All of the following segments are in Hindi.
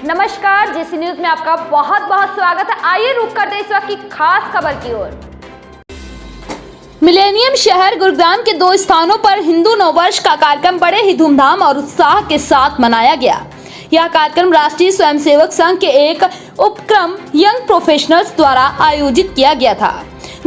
नमस्कार, जेसी न्यूज में आपका बहुत बहुत स्वागत है। आइए रुक करते इस वक्त की खास खबर की ओर। मिलेनियम शहर गुरुग्राम के 2 स्थानों पर हिंदू नववर्ष का कार्यक्रम बड़े ही धूमधाम और उत्साह के साथ मनाया गया। यह कार्यक्रम राष्ट्रीय स्वयंसेवक संघ के एक उपक्रम यंग प्रोफेशनल्स द्वारा आयोजित किया गया था,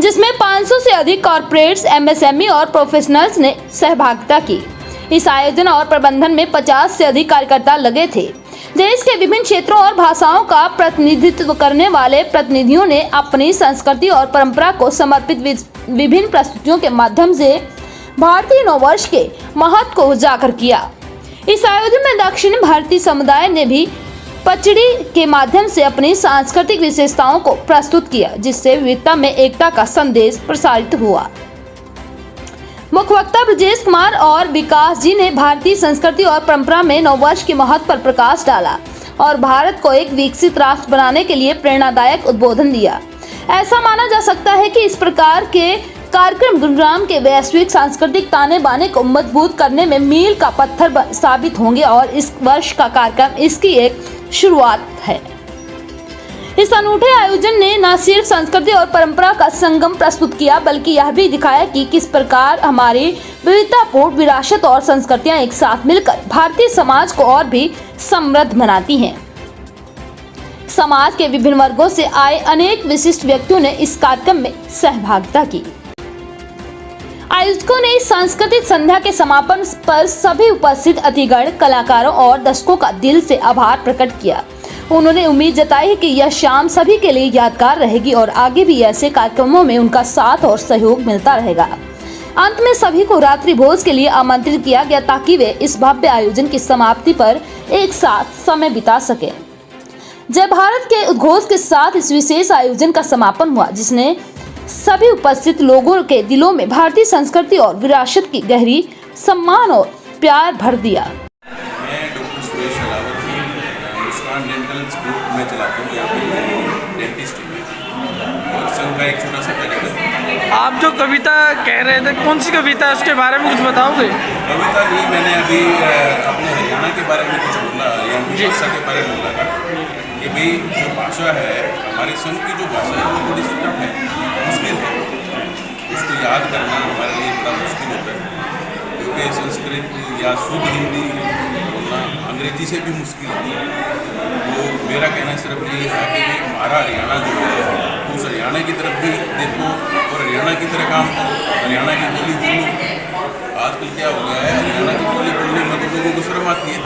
जिसमें 500 से अधिक कॉर्पोरेट्स, एमएसएमई और प्रोफेशनल्स ने सहभागिता की। इस आयोजन और प्रबंधन में 50 से अधिक कार्यकर्ता लगे थे। देश के विभिन्न क्षेत्रों और भाषाओं का प्रतिनिधित्व करने वाले प्रतिनिधियों ने अपनी संस्कृति और परंपरा को समर्पित विभिन्न प्रस्तुतियों के माध्यम से भारतीय नववर्ष के महत्व को उजागर किया। इस आयोजन में दक्षिण भारतीय समुदाय ने भी पचड़ी के माध्यम से अपनी सांस्कृतिक विशेषताओं को प्रस्तुत किया, जिससे विविधता में एकता का संदेश प्रसारित हुआ। मुख्य वक्ता ब्रजेश कुमार और विकास जी ने भारतीय संस्कृति और परंपरा में नववर्ष के महत्व पर प्रकाश डाला और भारत को एक विकसित राष्ट्र बनाने के लिए प्रेरणादायक उद्बोधन दिया। ऐसा माना जा सकता है कि इस प्रकार के कार्यक्रम गुरुग्राम के वैश्विक सांस्कृतिक ताने बाने को मजबूत करने में मील का पत्थर साबित होंगे और इस वर्ष का कार्यक्रम इसकी एक शुरुआत है। इस अनूठे आयोजन ने न सिर्फ संस्कृति और परंपरा का संगम प्रस्तुत किया, बल्कि यह भी दिखाया कि किस प्रकार हमारी विविधतापूर्ण विरासत और संस्कृतियां एक साथ मिलकर भारतीय समाज को और भी समृद्ध बनाती हैं। समाज के विभिन्न वर्गों से आए अनेक विशिष्ट व्यक्तियों ने इस कार्यक्रम में सहभागिता की। आयोजकों ने इस सांस्कृतिक संध्या के समापन पर सभी उपस्थित अतिथिगण, कलाकारों और दर्शकों का दिल से आभार प्रकट किया। उन्होंने उम्मीद जताई कि यह शाम सभी के लिए यादगार रहेगी और आगे भी ऐसे कार्यक्रमों में उनका साथ और सहयोग मिलता रहेगा। अंत में सभी को रात्रि भोज के लिए आमंत्रित किया गया ताकि वे इस भव्य आयोजन की समाप्ति पर एक साथ समय बिता सके। जय भारत के उद्घोष के साथ इस विशेष आयोजन का समापन हुआ, जिसने सभी उपस्थित लोगों के दिलों में भारतीय संस्कृति और विरासत की गहरी सम्मान और प्यार भर दिया। डेंटल ग्रुप में चलाता हूँ, यहाँ पे डेंटिस्ट और संघ का एक छोटा सा कार्यक्रम। आप जो कविता कह रहे थे, कौन सी कविता है, उसके बारे में कुछ बताओगे? कविता नहीं, मैंने अभी अपने हरियाणा के बारे में कुछ बोला, हरियाणवी भाषा के बारे में बोला था कि भाई जो भाषा है, हमारे संघ की जो भाषा है वो थोड़ी सी टफ है, मुश्किल है। उसको याद करना हमारे लिए बड़ा मुश्किल होता है, क्योंकि संस्कृत या शुद्ध हिंदी बोलना अंग्रेजी से भी मुश्किल होती है। तो मेरा कहना सिर्फ ये है कि हमारा हरियाणा जो है, उस हरियाणा की तरफ भी देखो और हरियाणा की तरह काम करो, हरियाणा की बोली बोलो। आजकल क्या हो गया है, हरियाणा की बोली बोलने में तो लोगों को शर्म आती है,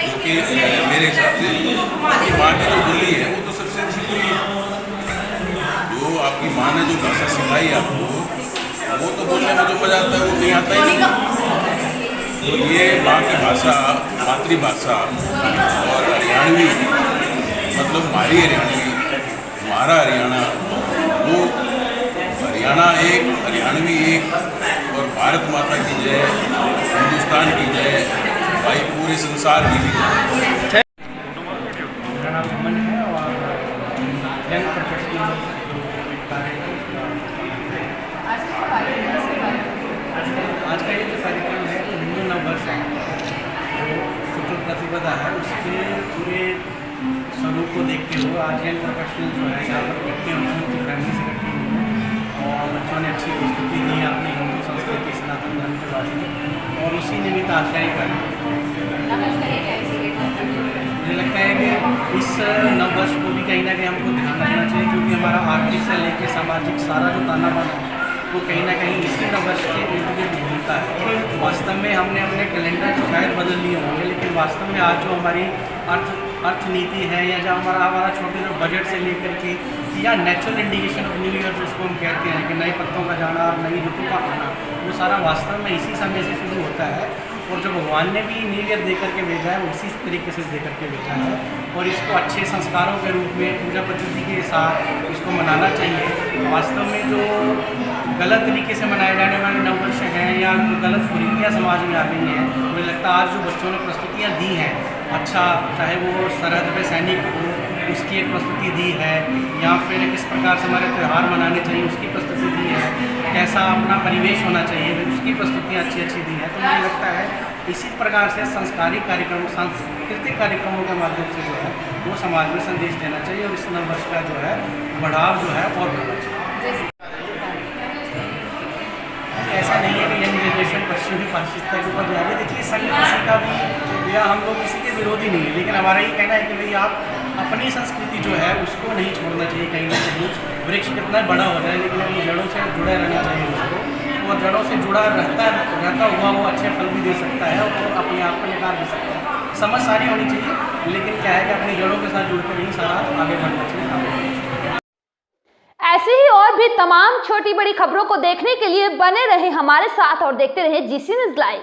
क्योंकि मेरे हिसाब से आपकी माँ की जो बोली है वो तो सबसे अच्छी बोली है। जो आपकी माँ ने जो भाषा सिखाई आपको, वो तो बोलने में जो मजा आता है वो नहीं आता ही नहीं। तो ये माँ की भाषा, मातृभाषा और हरियाणवी, मतलब हमारी हरियाणवी, हमारा हरियाणा, वो हरियाणा एक, हरियाणवी एक, और भारत माता की जय, हिंदुस्तान की जय, भाई पूरे संसार की जय। मेरा नाम अमन है और यंग प्रोफेशनल आज का ये जो कार्यक्रम है तो हिंदू नववर्ष है, जो शुक्ल प्रतिपदा है, उसके पूरे स्वरूप को देखते हुए आज यंग प्रोफेशनल जो है यहाँ पर इकट्ठे हुए हैं, उनकी फैमिली से इकट्ठी हुई है और बच्चों ने अच्छी प्रस्तुति दी अपनी हिंदू संस्कृति सनातन धर्म के बारे में, और उसी निमित्त आज का ये कार्यक्रम। मुझे लगता है कि इस नववर्ष को भी कहीं ना कहीं हमको ध्यान रखना चाहिए, क्योंकि हमारा आर्थिक से लेकर सामाजिक सारा जो ताना बाना है वो कहीं ना कहीं इसी नववर्ष के इर्द गिर्द घूमता है। वास्तव में हमने अपने कैलेंडर तो शायद बदल लिए होंगे, लेकिन वास्तव में आज जो हमारी अर्थनीति है या जो हमारा छोटे जो बजट से लेकर के या natural indication of new year जिसको हम कहते हैं कि नए पत्तों का जाना और नई ऋतु का आना, वो सारा वास्तव में इसी समय से शुरू होता है। और जो भगवान ने भी न्यू ईयर दे करके भेजा है वो इसी तरीके से दे करके भेजा है, और इसको अच्छे संस्कारों के रूप में पूजा पद्धति के साथ इसको मनाना चाहिए। वास्तव में जो गलत तरीके से मनाए जाने वाले नववर्ष हैं या गलत कुरीतियाँ समाज में आ गई हैं, मुझे लगता है आज जो बच्चों ने प्रस्तुतियाँ दी हैं, अच्छा चाहे वो सरहद पे सैनिक हो उसकी एक प्रस्तुति दी है, या फिर किस प्रकार से हमारे त्यौहार मनाने चाहिए उसकी प्रस्तुति दी है, कैसा अपना परिवेश होना चाहिए उसकी प्रस्तुतियाँ अच्छी दी हैं। तो मुझे लगता है इसी प्रकार से सांस्कृतिक कार्यक्रमों के माध्यम से जो है वो समाज में संदेश देना चाहिए और इस नववर्ष का जो है बढ़ाव जो है और बढ़ना चाहिए। ऐसा नहीं है कि यंग जनरेशन पश्चिमी पाश्चात्य के ऊपर जा रही है। देखिए, संघ किसी का भी या हम लोग किसी के विरोधी नहीं है, लेकिन हमारा ये कहना है कि भाई आप अपनी संस्कृति जो है उसको नहीं छोड़ना चाहिए। कहीं ना कहीं वृक्ष कितना बड़ा हो जाए लेकिन अपनी जड़ों से जुड़ा रहना चाहिए उसको, और जड़ों से जुड़ा रहता हुआ वो अच्छे फल भी दे सकता है और अपने आप को निकाल भी सकता है। समझ सारी होनी चाहिए, लेकिन क्या है कि अपनी जड़ों के साथ जुड़कर ही सारा आगे बढ़ना चाहिए। ऐसे ही और भी तमाम छोटी बड़ी खबरों को देखने के लिए बने रहे हमारे साथ और देखते रहे GC न्यूज़ लाइव।